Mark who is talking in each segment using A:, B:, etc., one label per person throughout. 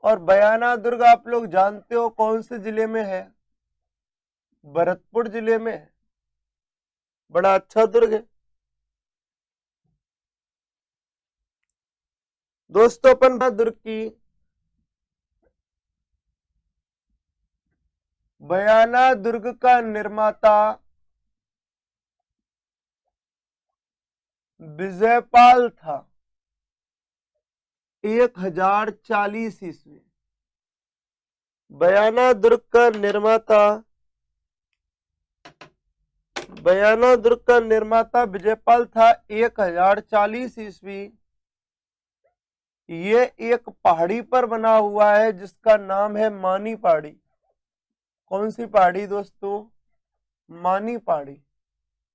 A: और बयाना दुर्ग आप लोग जानते हो कौन से जिले में है? भरतपुर जिले में है। बड़ा अच्छा दुर्ग है दोस्तों। अपन दुर्ग की बयाना दुर्ग का निर्माता विजयपाल था 1040 ईस्वी। बयाना दुर्ग का निर्माता विजयपाल था 1040 ईस्वी। ये एक पहाड़ी पर बना हुआ है जिसका नाम है मानी पहाड़ी। कौन सी पहाड़ी दोस्तों? मानी पहाड़ी।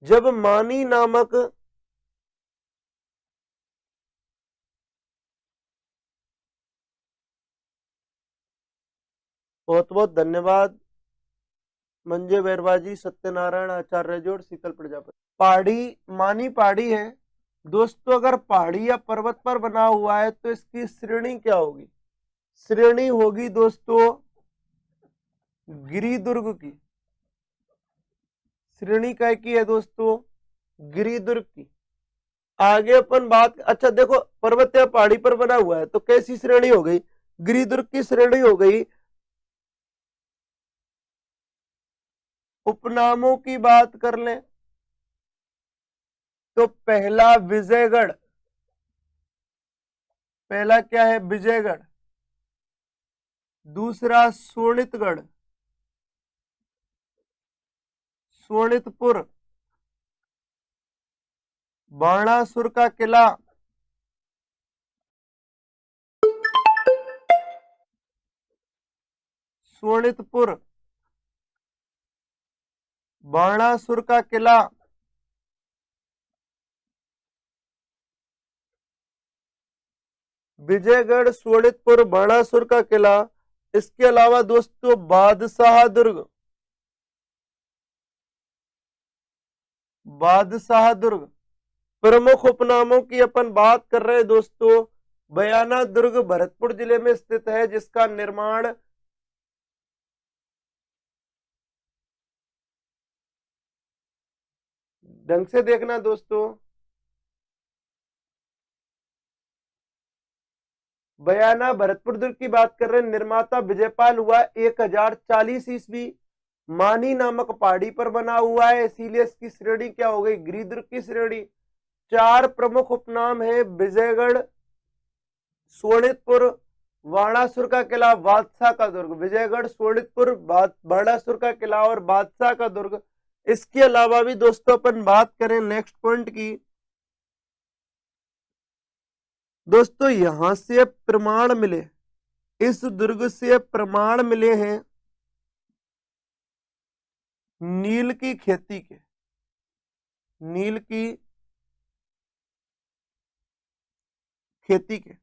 A: जब मानी नामक बहुत बहुत धन्यवाद मंजे बैरवाजी, सत्यनारायण आचार्य जोड़, शीतल प्रजापति। पहाड़ी मानी पहाड़ी है दोस्तों। अगर पहाड़ी या पर्वत पर बना हुआ है तो इसकी श्रेणी क्या होगी? श्रेणी होगी दोस्तों गिरिदुर्ग की। श्रेणी क्या की है दोस्तों? गिरिदुर्ग की। आगे अपन बात, अच्छा देखो, पर्वत या पहाड़ी पर बना हुआ है तो कैसी श्रेणी हो गई? गिरिदुर्ग की श्रेणी हो गई। उपनामों की बात कर लें तो पहला विजयगढ़। पहला क्या है? विजयगढ़। दूसरा सोनितगढ़, सोनितपुर, बाणासुर का किला, सोनितपुर, बाणासुर का किला, विजयगढ़, सोनितपुर, बाणासुर का किला। इसके अलावा दोस्तों बादशाह दुर्ग, बादशाह दुर्ग। प्रमुख उपनामों की अपन बात कर रहे हैं दोस्तों। बयाना दुर्ग भरतपुर जिले में स्थित है जिसका निर्माण ढंग से देखना दोस्तों। बयाना भरतपुर दुर्ग की बात कर रहे हैं। निर्माता विजयपाल हुआ 1040 ईस्वी। मानी नामक पहाड़ी पर बना हुआ है, इसीलिए इसकी श्रेणी क्या हो गई? गिरिदुर्ग की श्रेणी। चार प्रमुख उपनाम है: विजयगढ़, सोनितपुर, बाणासुर का किला, बादशाह का दुर्ग। विजयगढ़, सोनितपुर, बाणासुर का किला और बादशाह का दुर्ग। इसके अलावा भी दोस्तों अपन बात करें नेक्स्ट पॉइंट की, दोस्तों यहां से प्रमाण मिले, इस दुर्ग से प्रमाण मिले हैं नील की खेती के। नील की खेती के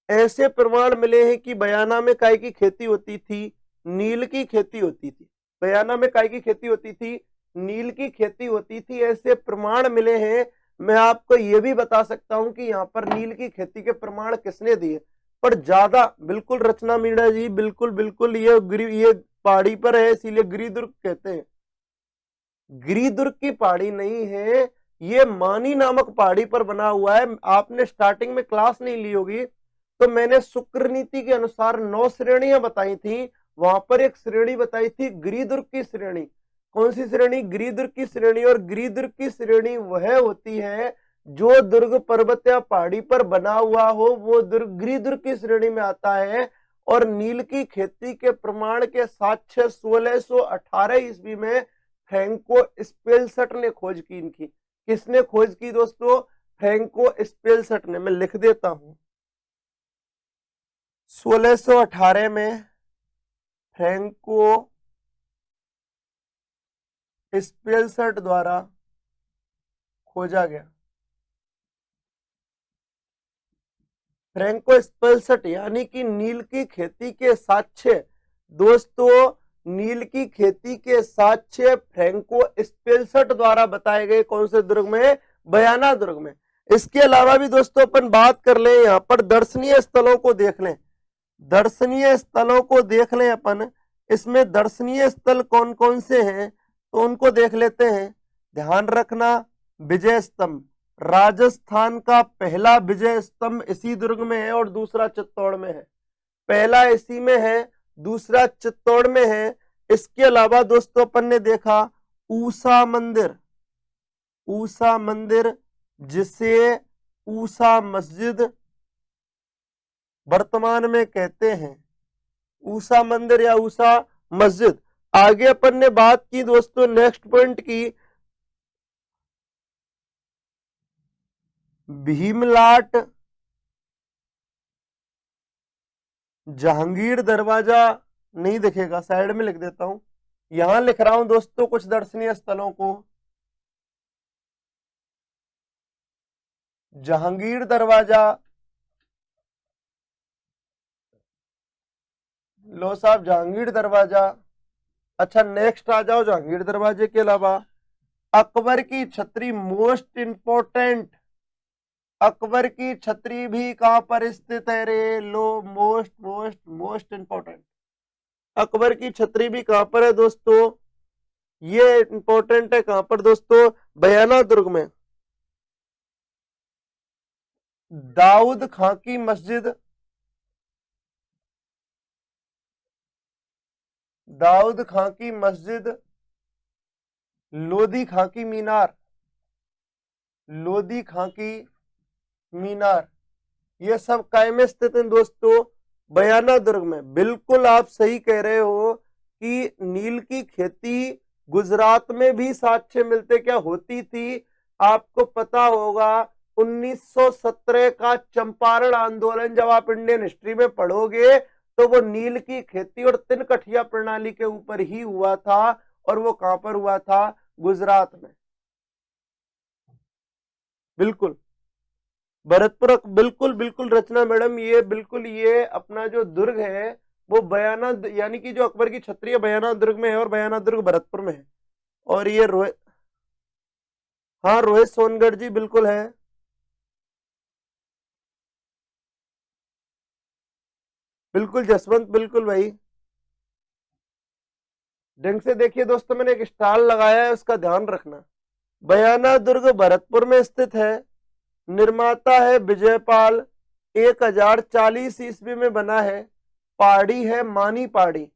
A: ऐसे प्रमाण मिले हैं कि बयाना में काय की खेती होती थी? नील की खेती होती थी। बयाना में काय की खेती होती थी? नील की खेती होती थी। ऐसे प्रमाण मिले हैं। मैं आपको यह भी बता सकता हूं कि यहाँ पर नील की खेती के प्रमाण किसने दिए, पर ज्यादा बिल्कुल रचना मीणा जी, बिल्कुल बिल्कुल ये पहाड़ी पर है इसीलिए गिरिदुर्ग कहते हैं। गिरिदुर्ग की पहाड़ी नहीं है, ये मानी नामक पहाड़ी पर बना हुआ है। आपने स्टार्टिंग में क्लास नहीं ली होगी तो मैंने शुक्र नीति के अनुसार 9 श्रेणियां बताई थी। वहां पर एक श्रेणी बताई थी गिरिदुर्ग की श्रेणी। कौन सी श्रेणी? गिरिदुर्ग की श्रेणी। और गिरिदुर्ग की श्रेणी वह होती है जो दुर्ग पर्वत या पहाड़ी पर बना हुआ हो, वो दुर्ग गिरिदुर्ग की श्रेणी में आता है। और नील की खेती के प्रमाण के साक्ष्य 1618 ईस्वी में फ्रैंको स्पेलसट ने खोज की। इनकी किसने खोज की दोस्तों? फ्रैंको स्पेलसट ने। मैं लिख देता हूं, 1618 में फ्रैंको स्पेलसट द्वारा खोजा गया। फ्रैंको स्पेलसट यानी कि नील की खेती के साक्ष्य दोस्तों, नील की खेती के साक्ष्य फ्रैंको स्पेलसट द्वारा बताए गए। कौन से दुर्ग में? बयाना दुर्ग में। इसके अलावा भी दोस्तों अपन बात कर लें, यहाँ पर दर्शनीय स्थलों को देख लें। दर्शनीय स्थलों को देख लें अपन। इसमें दर्शनीय स्थल कौन कौन से हैं तो उनको देख लेते हैं। ध्यान रखना, विजय स्तंभ, राजस्थान का पहला विजय स्तंभ इसी दुर्ग में है और दूसरा चित्तौड़ में है। पहला इसी में है, दूसरा चित्तौड़ में है। इसके अलावा दोस्तों अपन ने देखा ऊषा मंदिर, ऊषा मंदिर जिसे ऊषा मस्जिद वर्तमान में कहते हैं, ऊषा मंदिर या ऊषा मस्जिद। आगे अपन ने बात की दोस्तों नेक्स्ट पॉइंट की, भीमलाट जहांगीर दरवाजा नहीं दिखेगा, साइड में लिख देता हूं। यहां लिख रहा हूं दोस्तों कुछ दर्शनीय स्थलों को। जहांगीर दरवाजा, लो साहब जहांगीर दरवाजा। अच्छा नेक्स्ट आ जाओ, जहांगीर दरवाजे के अलावा अकबर की छतरी, मोस्ट इंपोर्टेंट, अकबर की छतरी भी कहां पर स्थित है रे? लो most most most important, Akbar की छतरी भी कहां पर है दोस्तों? ये इंपॉर्टेंट है, कहां पर दोस्तों? बयाना दुर्ग में। दाऊद खां की मस्जिद, दाऊद खां की मस्जिद, लोधी खां की मीनार, लोधी खां की मीनार, ये सब काय में स्थित हैं दोस्तों? बयाना दुर्ग में। बिल्कुल आप सही कह रहे हो कि नील की खेती गुजरात में भी साक्ष्य मिलते क्या होती थी? आपको पता होगा 1917 का चंपारण आंदोलन जब आप इंडियन हिस्ट्री में पढ़ोगे तो वो नील की खेती और तिनकठिया प्रणाली के ऊपर ही हुआ था। और वो कहां पर हुआ था? गुजरात में। बिल्कुल भरतपुर, बिल्कुल बिल्कुल रचना मैडम, ये बिल्कुल ये अपना जो दुर्ग है वो बयाना, यानी कि जो अकबर की छतरी है बयाना दुर्ग में है और बयाना दुर्ग भरतपुर में है। और ये रोहित, हाँ रोहित सोनगढ़ जी बिल्कुल है। बिल्कुल जसवंत, बिल्कुल भाई। ढंग से देखिए दोस्तों, मैंने एक स्टाल लगाया है, उसका ध्यान रखना। बयाना दुर्ग भरतपुर में स्थित है, निर्माता है विजयपाल, 1040 ईस्वी में बना है, पहाड़ी है मानी पहाड़ी।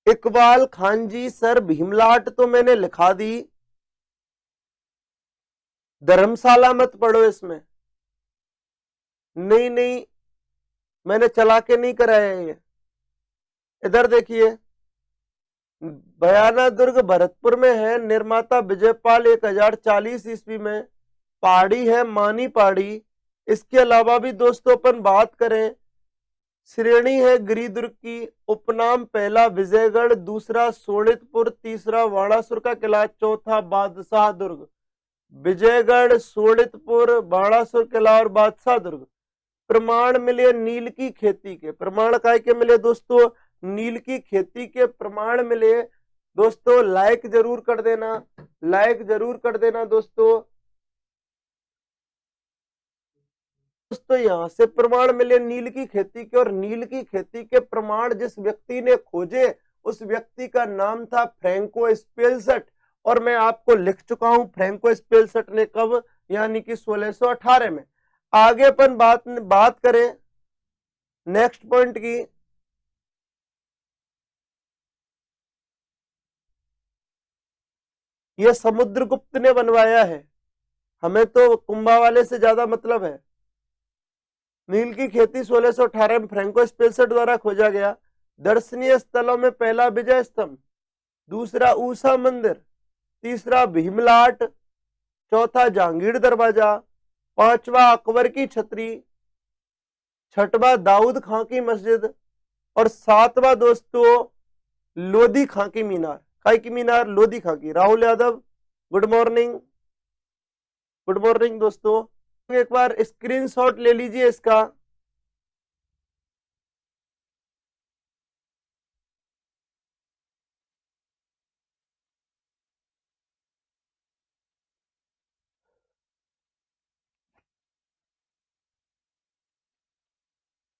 A: इकबाल खान जी सर भीमलाट तो मैंने लिखा दी, धर्मशाला मत पढ़ो इसमें। नहीं नहीं, मैंने चला के नहीं कराया ये। इधर देखिए, बयाना दुर्ग भरतपुर में है, निर्माता विजयपाल, 1040 ईस्वी में, पहाड़ी है मानी पहाड़ी। इसके अलावा भी दोस्तों अपन बात करें, श्रेणी है गिरिदुर्ग की, उपनाम पहला विजयगढ़, दूसरा सोनितपुर, तीसरा वाणासुर का किला, चौथा बादशाह दुर्ग। विजयगढ़, सोनितपुर, बाणासुर किला और बादशाह दुर्ग। प्रमाण मिले नील की खेती के, प्रमाण काय के मिले दोस्तों? नील की खेती के प्रमाण मिले दोस्तों। लाइक जरूर कर देना, लाइक जरूर कर देना दोस्तों। दोस्तों यहां से प्रमाण मिले नील की खेती के, और नील की खेती के प्रमाण जिस व्यक्ति ने खोजे उस व्यक्ति का नाम था फ्रैंको स्पेलसट। और मैं आपको लिख चुका हूं फ्रैंको स्पेलसट ने कब, यानी कि 1618 में। आगे अपन बात करें नेक्स्ट पॉइंट की, यह समुद्रगुप्त ने बनवाया है, हमें तो कुंभा वाले से ज्यादा मतलब है। नील की खेती 1618 में फ्रैंको स्पेलसट द्वारा खोजा गया। दर्शनीय स्थलों में पहला विजय स्तंभ, दूसरा ऊषा मंदिर, तीसरा भीमलाट, चौथा जहांगीर दरवाजा, पांचवा अकबर की छतरी, छठवां दाऊद खां की मस्जिद और सातवां दोस्तों लोधी खां की मीनार। काय की मीनार? लोधी खां की। Rahul Yadav good morning, good morning दोस्तों। एक बार स्क्रीनशॉट ले लीजिए इसका।